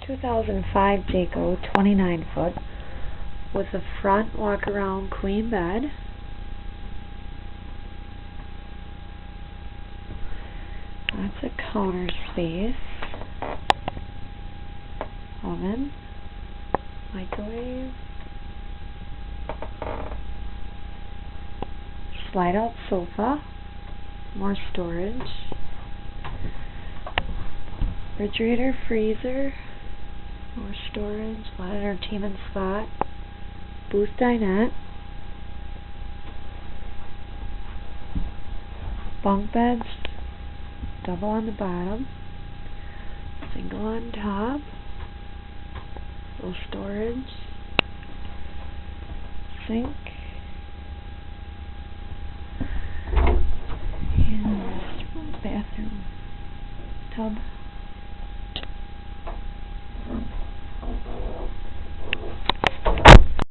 2005 Jayco 29 foot with a front walk around queen bed. That's a counter space, oven, microwave, slide out sofa, more storage, refrigerator, freezer, more storage, a lot of entertainment spot, booth dinette, bunk beds, double on the bottom, single on top, little storage, sink, and bathroom tub.